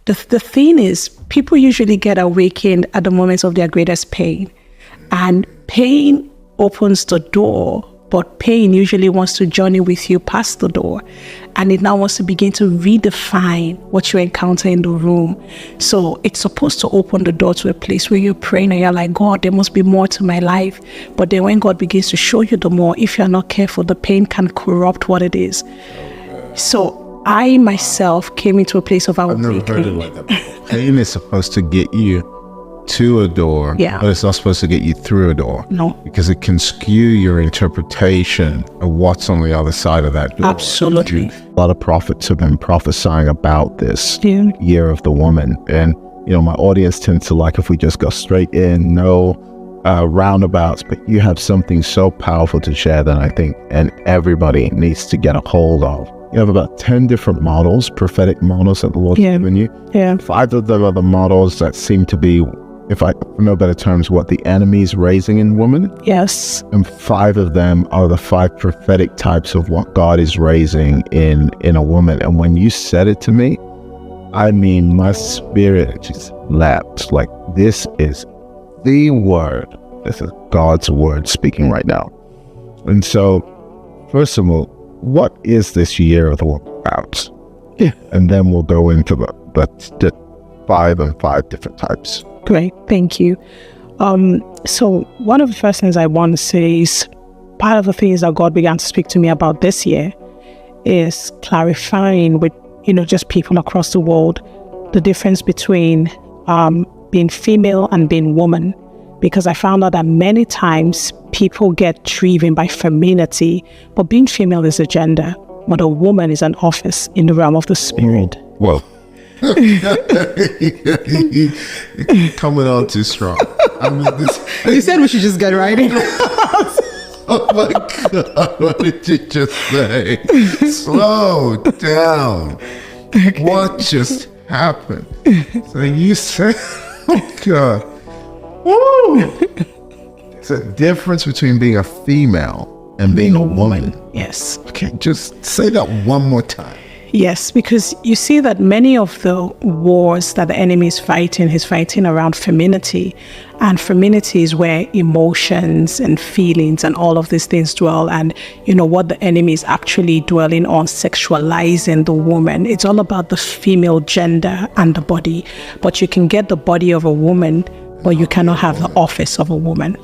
The thing is, people usually get awakened at the moments of their greatest pain. And pain opens the door, but pain usually wants to journey with you past the door. And it now wants to begin to redefine what you encounter in the room. So it's supposed to open the door to a place where you're praying and you're like, God, there must be more to my life. But then when God begins to show you the more, if you're not careful, the pain can corrupt what it is. So I myself came into a place of I've never heard it like that. Pain is supposed to get you to a door, but it's not supposed to get you through a door. No. Because it can skew your interpretation of what's on the other side of that door. Absolutely. A lot of prophets have been prophesying about this year of the woman. And, you know, my audience tends to like if we just go straight in, no roundabouts, but you have something so powerful to share that I think and everybody needs to get a hold of. You have about 10 different models, prophetic models that the Lord's given you. 5 of them are the models that seem to be, if I know better terms, what the enemy's raising in women. Yes. And 5 of them are the 5 prophetic types of what God is raising in a woman. And when you said it to me, I mean, my spirit just leapt. Like, this is the word. This is God's word speaking right now. And so, first of all, what is this year of the woman about? And then we'll go into the 5 and 5 different types. Great, thank you. So one of the first things I want to say is part of the things that God began to speak to me about this year is clarifying with, you know, just people across the world, the difference between being female and being woman. Because I found out that many times people get driven by femininity, but being female is a gender, but a woman is an office in the realm of the spirit. Whoa. Coming on too strong. I mean, You said we should just get right in. Oh my God, what did you just say? Slow down. What just happened? So you said, oh God. Woo! There's a difference between being a female and being a woman. Yes. Okay, just say that one more time. Yes, because you see that many of the wars that the enemy is fighting, he's fighting around femininity. And femininity is where emotions and feelings and all of these things dwell. And, you know, what the enemy is actually dwelling on, sexualizing the woman. It's all about the female gender and the body. But you can get the body of a woman, but you cannot have the office of a woman.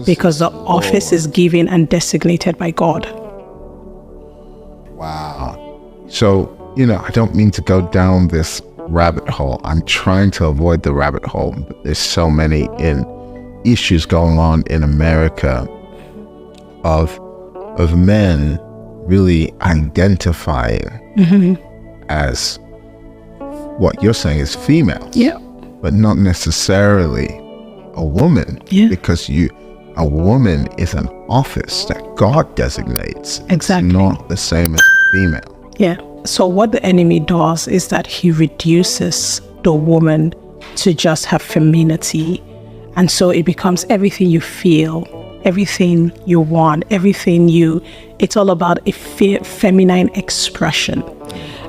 Because the office is given and designated by God. Wow. So, you know, I don't mean to go down this rabbit hole. I'm trying to avoid the rabbit hole. But there's so many issues going on in America of men really identifying as what you're saying is female. Yeah. But not necessarily a woman. Yeah. Because a woman is an office that God designates. Exactly. It's not the same as female. Yeah. So what the enemy does is that he reduces the woman to just have femininity. And so it becomes everything you feel, everything you want, it's all about a feminine expression.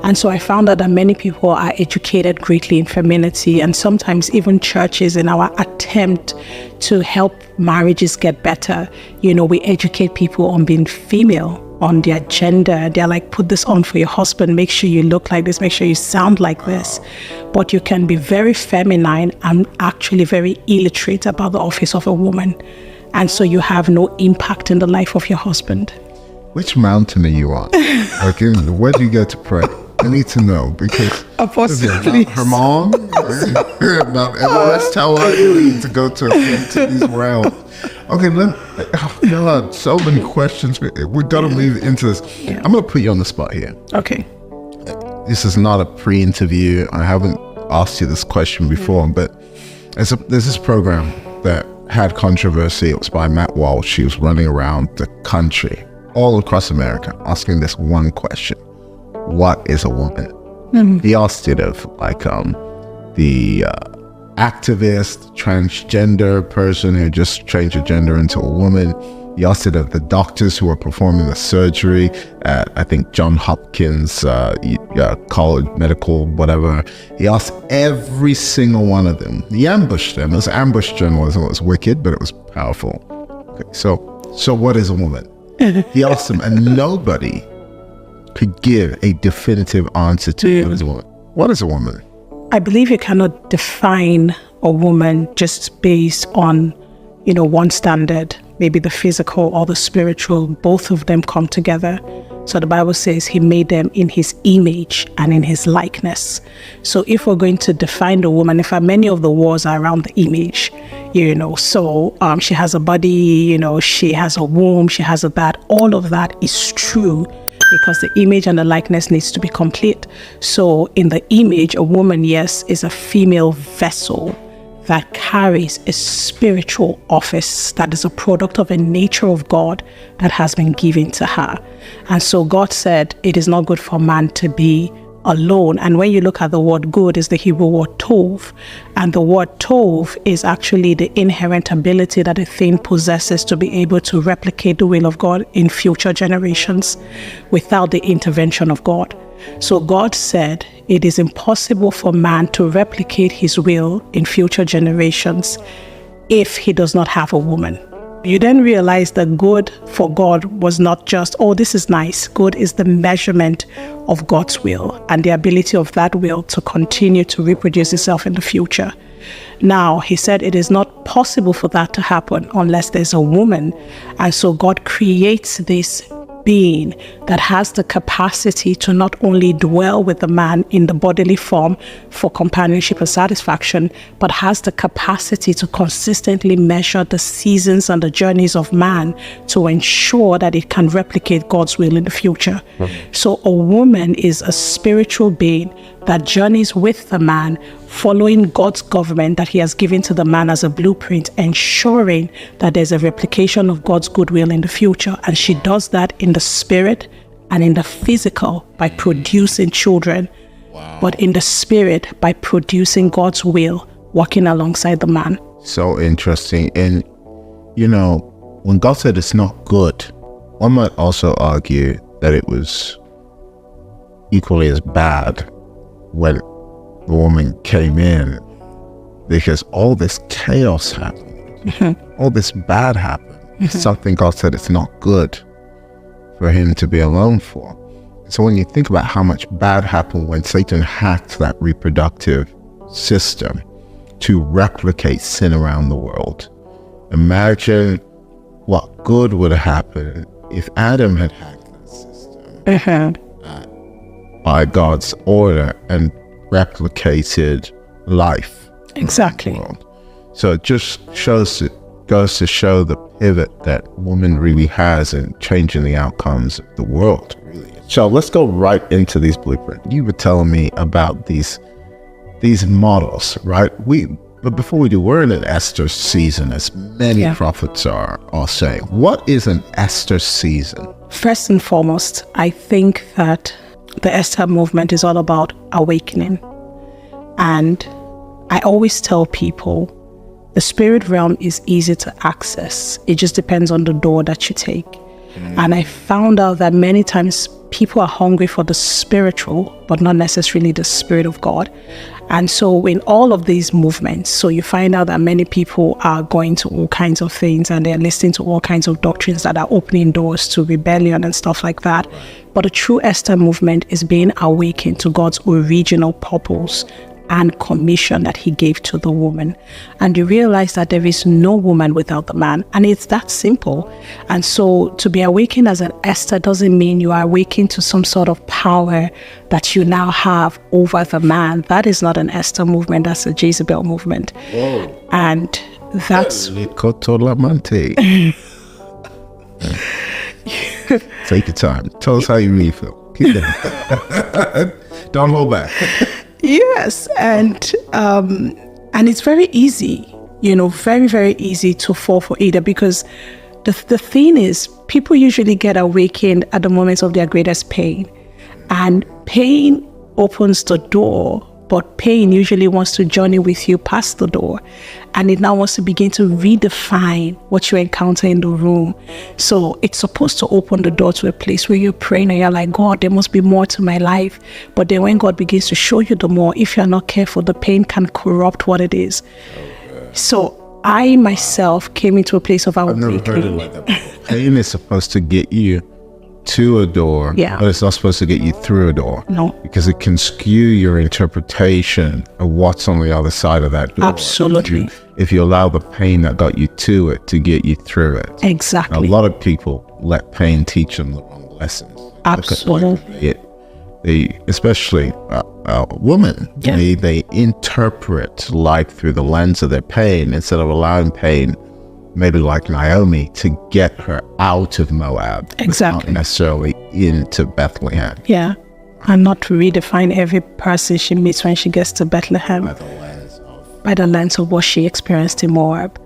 And so I found out that many people are educated greatly in femininity, and sometimes even churches, in our attempt to help marriages get better, you know, we educate people on being female, on their gender. They're like, put this on for your husband, make sure you look like this, make sure you sound like this. But you can be very feminine and actually very illiterate about the office of a woman. And so you have no impact in the life of your husband. Which mountain are you on? Like, where do you go to pray? I need to know, because Apostle, please. Hermon, Mount Everest, how are you to go to these realms? Okay, God, so many questions. We got to move into this. Yeah. I'm going to put you on the spot here. Okay. This is not a pre-interview. I haven't asked you this question before, but there's this program that had controversy. It was by Matt Walsh. He was running around the country, all across America, asking this one question: what is a woman? He asked it of like the activist, transgender person who just changed her gender into a woman. He asked it of the doctors who were performing the surgery at, I think, John Hopkins College, medical, whatever. He asked every single one of them. He ambushed them. This ambush journalism was wicked, but it was powerful. Okay, so what is a woman? He asked them, and nobody could give a definitive answer to what is a woman. What is a woman? I believe you cannot define a woman just based on, one standard, maybe the physical or the spiritual. Both of them come together. So the Bible says he made them in his image and in his likeness. So if we're going to define the woman, in fact, many of the wars are around the image, so she has a body, she has a womb, she has a that. All of that is true, because the image and the likeness needs to be complete. So in the image, a woman, yes, is a female vessel that carries a spiritual office that is a product of a nature of God that has been given to her. And so God said it is not good for man to be alone. And when you look at the word good, is the Hebrew word tov. And the word tov is actually the inherent ability that a thing possesses to be able to replicate the will of God in future generations without the intervention of God. So God said it is impossible for man to replicate his will in future generations if he does not have a woman. You then realize that good for God was not just, oh, this is nice. Good is the measurement of God's will and the ability of that will to continue to reproduce itself in the future. Now, he said it is not possible for that to happen unless there's a woman. And so God creates this being that has the capacity to not only dwell with the man in the bodily form for companionship and satisfaction, but has the capacity to consistently measure the seasons and the journeys of man to ensure that it can replicate God's will in the future. So a woman is a spiritual being that journeys with the man, following God's government that he has given to the man as a blueprint, ensuring that there's a replication of God's goodwill in the future. And she does that in the spirit and in the physical by producing children, but in the spirit by producing God's will, working alongside the man. So interesting. And, when God said it's not good, one might also argue that it was equally as bad when the woman came in, because all this chaos happened, all this bad happened, something God said it's not good for him to be alone for. So when you think about how much bad happened when Satan hacked that reproductive system to replicate sin around the world, imagine what good would have happened if Adam had hacked that system by God's order and replicated life. Exactly. So it just goes to show the pivot that woman really has in changing the outcomes of the world. Really. So let's go right into these blueprints. You were telling me about these models, right? But before we do, we're in an Esther season, as many prophets are saying. What is an Esther season? First and foremost, I think that the Esther movement is all about awakening. And I always tell people the spirit realm is easy to access. It just depends on the door that you take. And I found out that many times people are hungry for the spiritual, but not necessarily the Spirit of God. And so in all of these movements, so you find out that many people are going to all kinds of things and they're listening to all kinds of doctrines that are opening doors to rebellion and stuff like that. But the true Esther movement is being awakened to God's original purpose and commission that he gave to the woman. And you realize that there is no woman without the man. And it's that simple. And so to be awakened as an Esther doesn't mean you are awakened to some sort of power that you now have over the man. That is not an Esther movement. That's a Jezebel movement. Whoa. And that's... Take your time. Tell us how you really feel. Keep going. Don't hold back. Yes, and it's very easy, very, very easy to fall for either, because the thing is, people usually get awakened at the moments of their greatest pain, and pain opens the door But pain usually wants to journey with you past the door, and it now wants to begin to redefine what you encounter in the room. So it's supposed to open the door to a place where you're praying and you're like, God, there must be more to my life. But then when God begins to show you the more, if you're not careful, the pain can corrupt what it is. So I myself came into a place of I've never heard it like that before. Pain is supposed to get you to a door, but it's not supposed to get you through a door. No. Because it can skew your interpretation of what's on the other side of that door. Absolutely. If you allow the pain that got you to it to get you through it. Exactly. A lot of people let pain teach them the wrong lessons. Absolutely. They especially women, they interpret life through the lens of their pain instead of allowing pain, maybe like Naomi, to get her out of Moab. Exactly. Not necessarily into Bethlehem. Yeah. And not to redefine every person she meets when she gets to Bethlehem by the lens of what she experienced in Moab.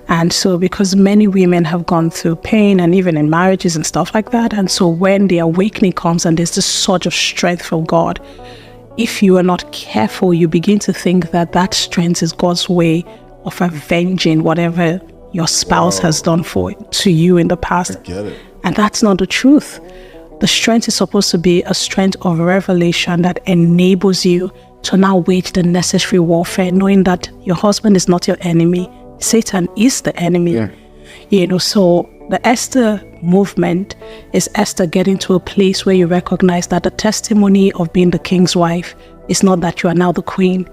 And so because many women have gone through pain and even in marriages and stuff like that, and so when the awakening comes and there's this surge of strength from God, if you are not careful, you begin to think that that strength is God's way of avenging whatever your spouse has done to you in the past. I get it. And that's not the truth. The strength is supposed to be a strength of revelation that enables you to now wage the necessary warfare, knowing that your husband is not your enemy. Satan is the enemy. So the Esther movement is Esther getting to a place where you recognize that the testimony of being the king's wife is not that you are now the queen,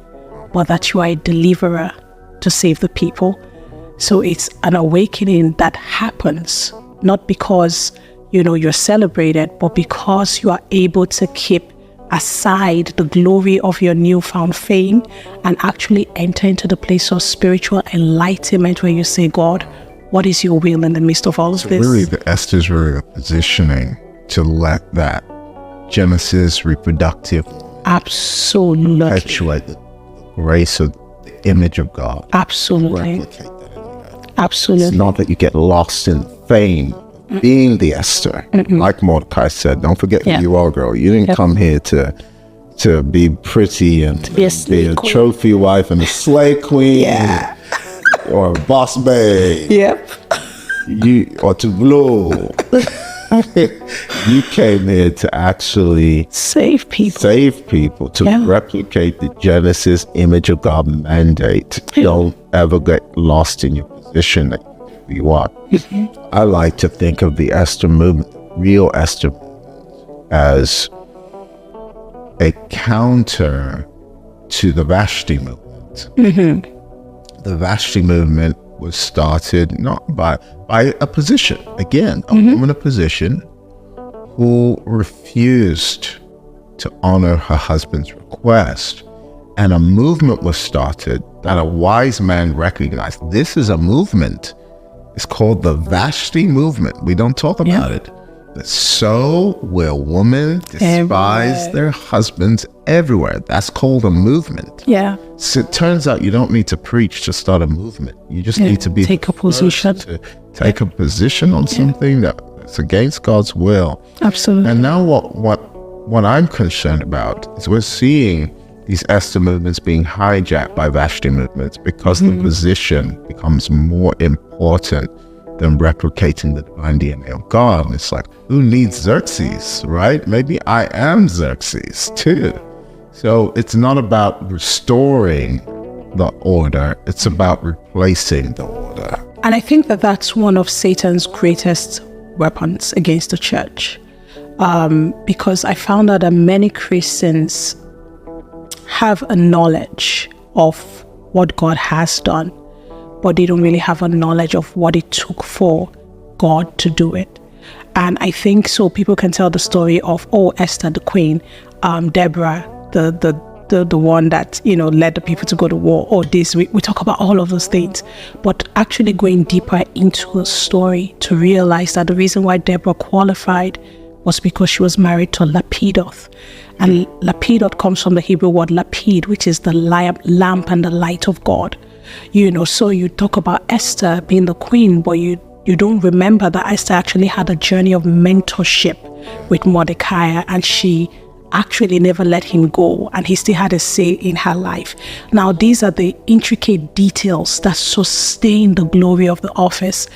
but that you are a deliverer to save the people. So it's an awakening that happens, not because, you're celebrated, but because you are able to keep aside the glory of your newfound fame and actually enter into the place of spiritual enlightenment where you say, God, what is your will in the midst of all of this? Really, the Esther's really positioning to let that Genesis reproductive absolutely perpetuate the grace of the image of God. Absolutely. Replicate that in the earth. Absolutely. It's not that you get lost in fame being the Esther. Like Mordecai said, don't forget who you are, girl. You didn't come here to be pretty and be a trophy wife and a slave queen or a boss babe. Or to blow. You came here to actually save people, to replicate the Genesis image of God mandate. Don't ever get lost in your position that you are. I like to think of the Esther movement, real Esther movement, as a counter to the Vashti movement. The Vashti movement was started not by a position, again, a woman in a position who refused to honor her husband's request. And a movement was started that a wise man recognized. This is a movement. It's called the Vashti movement. We don't talk about it. But so will women despise their husbands everywhere. That's called a movement. So it turns out you don't need to preach to start a movement. You just need to take a position. Take a position on something that's against God's will. Absolutely. And now what I'm concerned about is we're seeing these Esther movements being hijacked by Vashti movements because the position becomes more important than replicating the divine DNA of God. And it's like, who needs Xerxes, right? Maybe I am Xerxes too. So it's not about restoring the order, it's about replacing the order. And I think that that's one of Satan's greatest weapons against the church. Because I found out that many Christians have a knowledge of what God has done, but they don't really have a knowledge of what it took for God to do it. And I think so people can tell the story of, Esther the queen, Deborah, the one that, led the people to go to war, or this. We talk about all of those things, but actually going deeper into the story to realize that the reason why Deborah qualified was because she was married to Lapidoth. And Lapidoth comes from the Hebrew word lapid, which is the lamp and the light of God. So you talk about Esther being the queen, but you don't remember that Esther actually had a journey of mentorship with Mordecai, and she actually never let him go, and he still had a say in her life. Now, these are the intricate details that sustain the glory of the office.